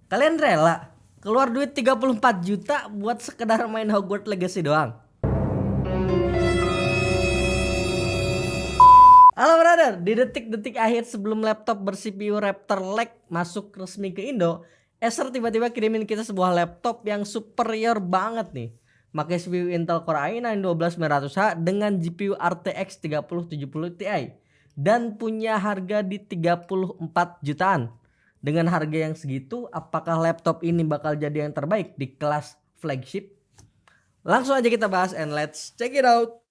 Kalian rela keluar duit 34 juta buat sekedar main Hogwarts Legacy doang? Halo brother, di detik-detik akhir sebelum laptop ber-CPU Raptor Lake masuk resmi ke Indo, Acer tiba-tiba kirimin kita sebuah laptop yang superior banget nih. Pakai CPU Intel Core i9 12900H dengan GPU RTX 3070 Ti dan punya harga di 34 jutaan. Dengan harga yang segitu, apakah laptop ini bakal jadi yang terbaik di kelas flagship? Langsung aja kita bahas and let's check it out.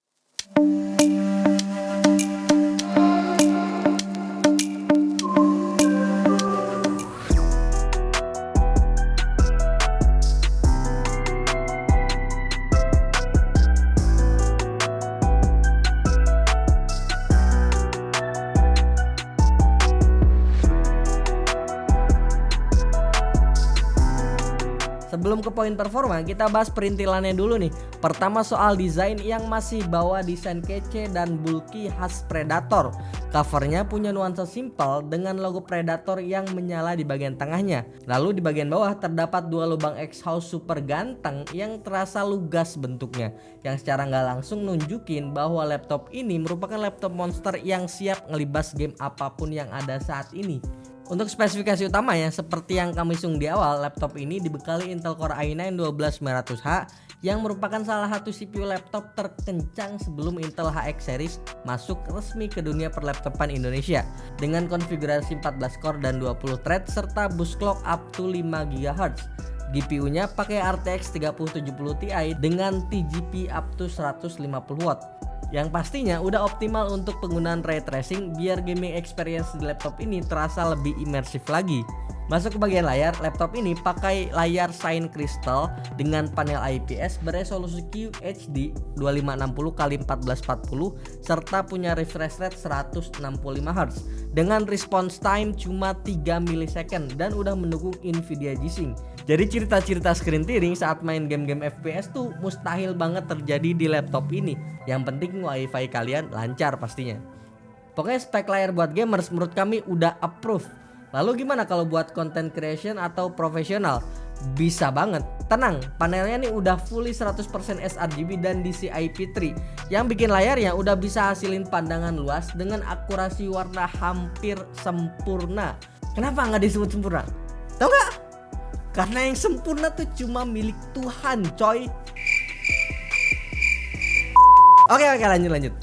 Sebelum ke poin performa, kita bahas perintilannya dulu nih. Pertama soal desain yang masih bawa desain kece dan bulky khas Predator. Covernya punya nuansa simpel dengan logo Predator yang menyala di bagian tengahnya. Lalu di bagian bawah terdapat dua lubang exhaust super ganteng yang terasa lugas bentuknya. Yang secara nggak langsung nunjukin bahwa laptop ini merupakan laptop monster yang siap ngelibas game apapun yang ada saat ini. Untuk spesifikasi utamanya, seperti yang kami singgung di awal, laptop ini dibekali Intel Core i9 12900H yang merupakan salah satu CPU laptop terkencang sebelum Intel HX series masuk resmi ke dunia perlaptopan Indonesia dengan konfigurasi 14 core dan 20 thread serta boost clock up to 5 GHz. GPU-nya pakai RTX 3070 Ti dengan TGP up to 150 watt. Yang pastinya udah optimal untuk penggunaan ray tracing biar gaming experience di laptop ini terasa lebih imersif lagi. Masuk ke bagian layar, laptop ini pakai layar Shine Crystal dengan panel IPS beresolusi QHD 2560x1440 serta punya refresh rate 165Hz dengan response time cuma 3 millisecond dan udah mendukung Nvidia G-Sync. Jadi cerita-cerita screen tearing saat main game-game FPS tuh mustahil banget terjadi di laptop ini. Yang penting wifi kalian lancar pastinya. Pokoknya spek layar buat gamers menurut kami udah approve. Lalu gimana kalau buat content creation atau profesional? Bisa banget. Tenang, panelnya nih udah fully 100% sRGB dan DCI-P3 yang bikin layarnya udah bisa hasilin pandangan luas dengan akurasi warna hampir sempurna. Kenapa nggak disebut sempurna? Tahu nggak? Karena yang sempurna tuh cuma milik Tuhan, coy. Oke, lanjut.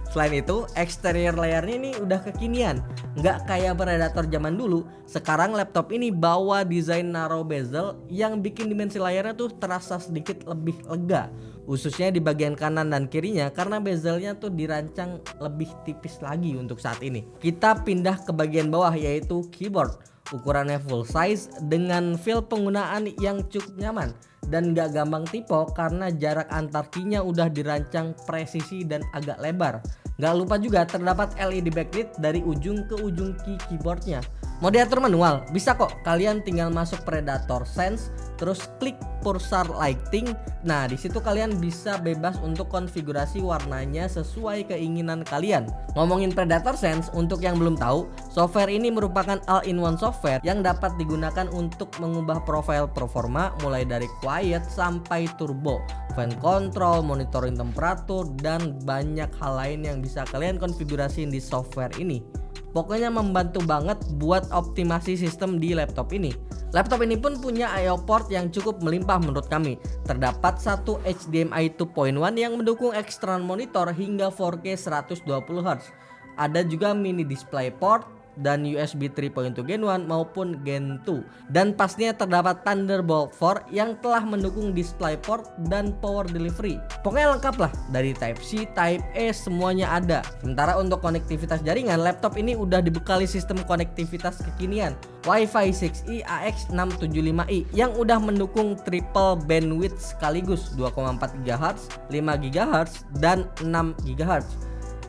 Selain itu, eksterior layarnya ini udah kekinian. Nggak kayak Predator zaman dulu. Sekarang laptop ini bawa desain narrow bezel yang bikin dimensi layarnya tuh terasa sedikit lebih lega. Khususnya di bagian kanan dan kirinya karena bezelnya tuh dirancang lebih tipis lagi untuk saat ini. Kita pindah ke bagian bawah yaitu keyboard. Ukurannya full size dengan feel penggunaan yang cukup nyaman dan gak gampang tipe karena jarak antar key-nya udah dirancang presisi dan agak lebar. Gak lupa juga terdapat LED backlit dari ujung ke ujung keyboardnya. Mau diatur manual? Bisa kok, kalian tinggal masuk Predator Sense terus klik cursor lighting. Nah, di situ kalian bisa bebas untuk konfigurasi warnanya sesuai keinginan kalian. Ngomongin Predator Sense, untuk yang belum tahu, software ini merupakan all-in-one software yang dapat digunakan untuk mengubah profil performa mulai dari quiet sampai turbo, fan control, monitoring temperatur, dan banyak hal lain yang bisa kalian konfigurasiin di software ini. Pokoknya membantu banget buat optimasi sistem di laptop ini. Laptop ini pun punya I/O port yang cukup melimpah menurut kami. Terdapat satu HDMI 2.1 yang mendukung external monitor hingga 4K 120Hz. Ada juga mini display port dan USB 3.2 Gen 1 maupun Gen 2. Dan pastinya terdapat Thunderbolt 4 yang telah mendukung DisplayPort dan power delivery. Pokoknya lengkap lah, dari Type C, Type E semuanya ada. Sementara untuk konektivitas jaringan, laptop ini udah dibekali sistem konektivitas kekinian Wi-Fi 6E AX675i yang udah mendukung triple bandwidth sekaligus 2,4 GHz, 5 GHz, dan 6 GHz.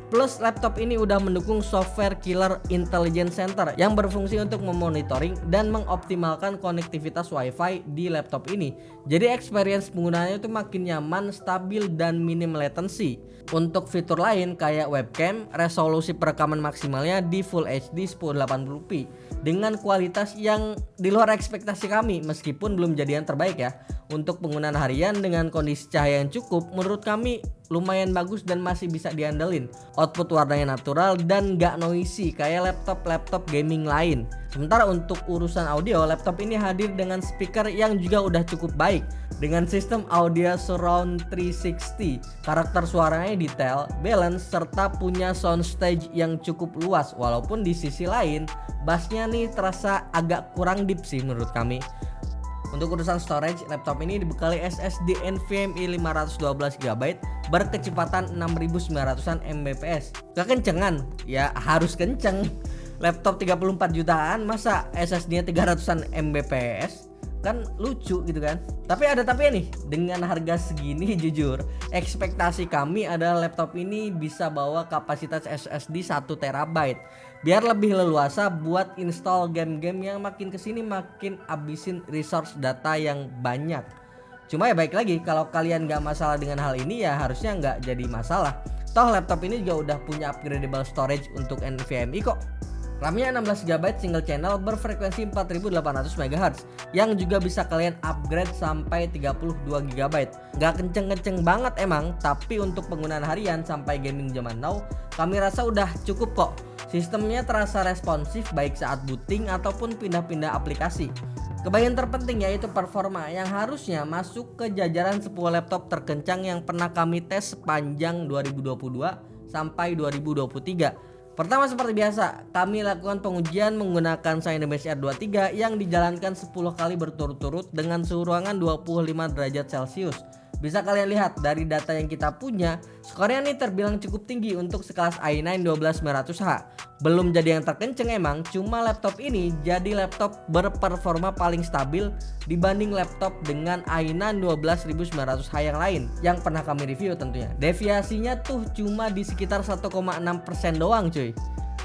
Plus laptop ini udah mendukung software killer Intelligence Center yang berfungsi untuk memonitoring dan mengoptimalkan konektivitas WiFi di laptop ini. Jadi experience penggunaannya itu makin nyaman, stabil, dan minim latency. Untuk fitur lain kayak webcam, resolusi perekaman maksimalnya di Full HD 1080p dengan kualitas yang di luar ekspektasi kami meskipun belum jadi yang terbaik ya. Untuk penggunaan harian dengan kondisi cahaya yang cukup, menurut kami lumayan bagus dan masih bisa diandelin. Output warnanya natural dan gak noisy kayak laptop gaming lain. Sementara untuk urusan audio, laptop ini hadir dengan speaker yang juga udah cukup baik dengan sistem audio surround 360. Karakter suaranya detail, balance, serta punya soundstage yang cukup luas. Walaupun di sisi lain, bassnya nih terasa agak kurang deep sih menurut kami. Untuk urusan storage, laptop ini dibekali SSD NVMe 512GB berkecepatan 6900 Mbps. Gak kencengan? Ya harus kenceng. Laptop 34 jutaan masa SSD-nya 300 Mbps? Kan lucu gitu kan. Tapi ada tapi nih, dengan harga segini jujur ekspektasi kami adalah laptop ini bisa bawa kapasitas SSD 1 TB biar lebih leluasa buat install game-game yang makin kesini makin abisin resource data yang banyak. Cuma ya baik lagi, kalau kalian gak masalah dengan hal ini ya harusnya gak jadi masalah. Toh laptop ini juga udah punya upgradable storage untuk NVMe kok. RAM-nya 16GB single channel berfrekuensi 4800 MHz yang juga bisa kalian upgrade sampai 32GB. Gak kenceng-kenceng banget emang, tapi untuk penggunaan harian sampai gaming zaman now kami rasa udah cukup kok. Sistemnya terasa responsif baik saat booting ataupun pindah-pindah aplikasi. Kebagian terpenting yaitu performa yang harusnya masuk ke jajaran 10 laptop terkencang yang pernah kami tes sepanjang 2022 sampai 2023. Pertama seperti biasa, kami lakukan pengujian menggunakan Cinebench R23 yang dijalankan 10 kali berturut-turut dengan suhu ruangan 25 derajat Celcius. Bisa kalian lihat dari data yang kita punya, skornya nih terbilang cukup tinggi untuk sekelas i9 12900H. Belum jadi yang terkenceng emang, cuma laptop ini jadi laptop berperforma paling stabil dibanding laptop dengan i9 12900H yang lain yang pernah kami review tentunya. Deviasinya tuh cuma di sekitar 1,6% doang cuy.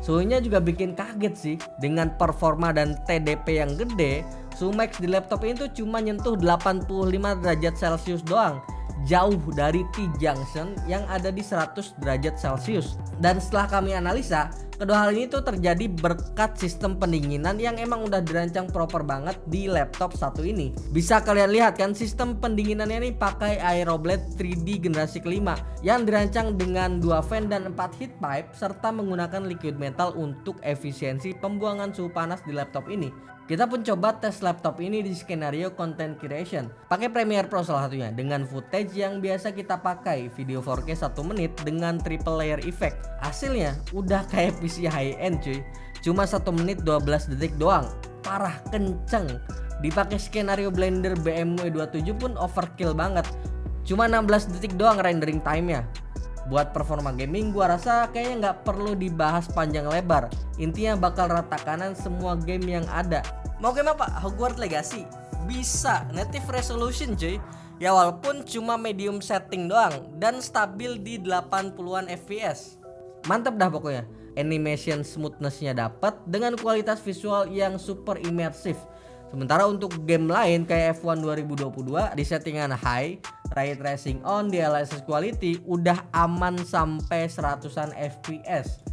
Suhunya juga bikin kaget sih, dengan performa dan TDP yang gede. Suhu max di laptop ini tuh cuma nyentuh 85 derajat Celcius doang, jauh dari T-junction yang ada di 100 derajat Celcius. Dan setelah kami analisa, kedua hal ini tuh terjadi berkat sistem pendinginan yang emang udah dirancang proper banget di laptop satu ini. Bisa kalian lihat kan, sistem pendinginannya nih pakai Aeroblade 3D generasi kelima yang dirancang dengan 2 fan dan 4 heat pipe serta menggunakan liquid metal untuk efisiensi pembuangan suhu panas di laptop ini. Kita pun coba tes laptop ini di skenario content creation pakai Premiere Pro salah satunya dengan footage yang biasa kita pakai, video 4K 1 menit dengan triple layer effect. Hasilnya udah kayak PC high end cuy. Cuma 1 menit 12 detik doang. Parah kenceng. Dipakai skenario Blender BMW 27 pun overkill banget. Cuma 16 detik doang rendering time-nya. Buat performa gaming gua rasa kayaknya nggak perlu dibahas panjang lebar. Intinya bakal rata kanan semua game yang ada. Mau game apa? Hogwarts Legacy? Bisa, native resolution cuy. Ya walaupun cuma medium setting doang dan stabil di 80-an fps. Mantep dah pokoknya. Animation smoothness-nya dapat dengan kualitas visual yang super immersive. Sementara untuk game lain kayak F1 2022 di settingan high, ray tracing on, DLSS quality udah aman sampai 100-an fps.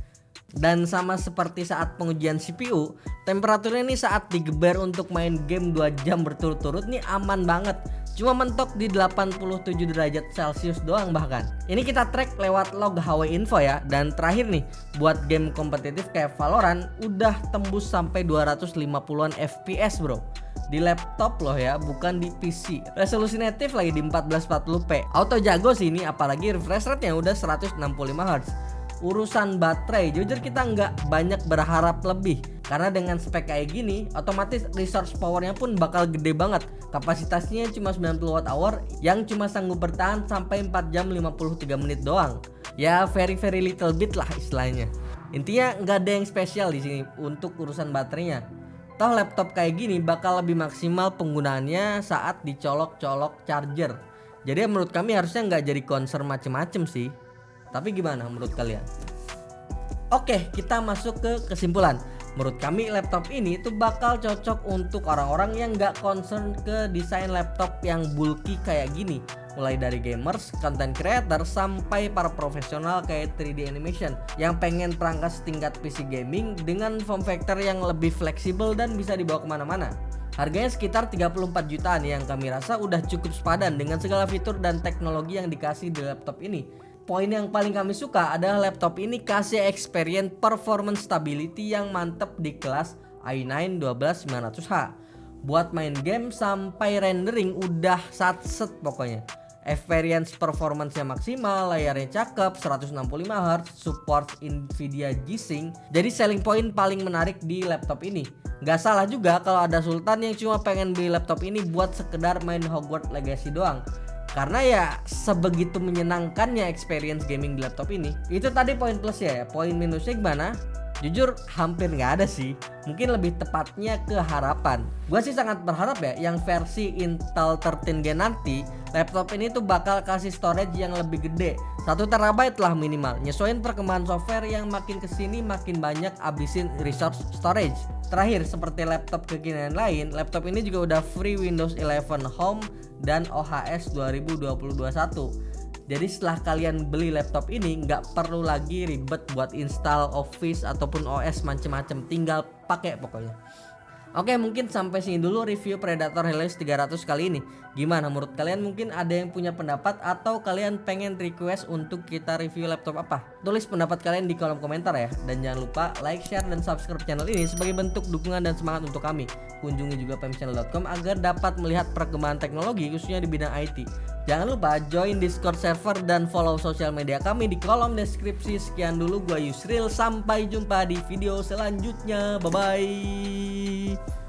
Dan sama seperti saat pengujian CPU, temperaturnya nih saat digeber untuk main game 2 jam berturut-turut nih aman banget. Cuma mentok di 87 derajat Celcius doang bahkan. Ini kita track lewat log HW Info ya. Dan terakhir nih, buat game kompetitif kayak Valorant udah tembus sampai 250-an fps bro. Di laptop loh ya, bukan di PC. Resolusi native lagi di 1440p. Auto jago sih ini, apalagi refresh rate nya udah 165 Hz. Urusan baterai, jujur kita nggak banyak berharap lebih. Karena dengan spek kayak gini, otomatis resource powernya pun bakal gede banget. Kapasitasnya cuma 90 Wh yang cuma sanggup bertahan sampai 4 jam 53 menit doang. Ya very little bit lah istilahnya. Intinya nggak ada yang spesial di sini untuk urusan baterainya. Toh laptop kayak gini bakal lebih maksimal penggunaannya saat dicolok-colok charger. Jadi menurut kami harusnya nggak jadi concern macem-macem sih. Tapi gimana menurut kalian? Oke, kita masuk ke kesimpulan. Menurut kami laptop ini tuh bakal cocok untuk orang-orang yang nggak concern ke desain laptop yang bulky kayak gini. Mulai dari gamers, content creator, sampai para profesional kayak 3D animation yang pengen perangkat setingkat PC gaming dengan form factor yang lebih fleksibel dan bisa dibawa kemana-mana. Harganya sekitar 34 jutaan yang kami rasa udah cukup sepadan dengan segala fitur dan teknologi yang dikasih di laptop ini. Poin yang paling kami suka adalah laptop ini kasih experience performance stability yang mantep di kelas i9 12900H. Buat main game sampai rendering udah satset pokoknya. Experience performance-nya maksimal, layarnya cakep, 165Hz, support Nvidia G-Sync. Jadi selling point paling menarik di laptop ini. Gak salah juga kalau ada Sultan yang cuma pengen beli laptop ini buat sekedar main Hogwarts Legacy doang. Karena ya sebegitu menyenangkannya experience gaming di laptop ini. Itu tadi poin plusnya ya. Poin minusnya gimana? Jujur hampir nggak ada sih. Mungkin lebih tepatnya ke harapan. Gue sih sangat berharap ya yang versi Intel 13 Gen nanti laptop ini tuh bakal kasih storage yang lebih gede, 1 TB lah minimal. Nyesuaiin perkembangan software yang makin kesini makin banyak abisin resource storage. Terakhir, seperti laptop kekinian lain, laptop ini juga udah free Windows 11 Home dan OHS 2021. Jadi setelah kalian beli laptop ini nggak perlu lagi ribet buat install Office ataupun OS macem-macem, tinggal pakai pokoknya. Oke, mungkin sampai sini dulu review Predator Helios 300 kali ini. Gimana menurut kalian? Mungkin ada yang punya pendapat atau kalian pengen request untuk kita review laptop apa? Tulis pendapat kalian di kolom komentar ya. Dan jangan lupa like, share, dan subscribe channel ini sebagai bentuk dukungan dan semangat untuk kami. Kunjungi juga pemchannel.com agar dapat melihat perkembangan teknologi khususnya di bidang IT. Jangan lupa join Discord server dan follow sosial media kami di kolom deskripsi. Sekian dulu, gua Yusril, sampai jumpa di video selanjutnya. Bye bye.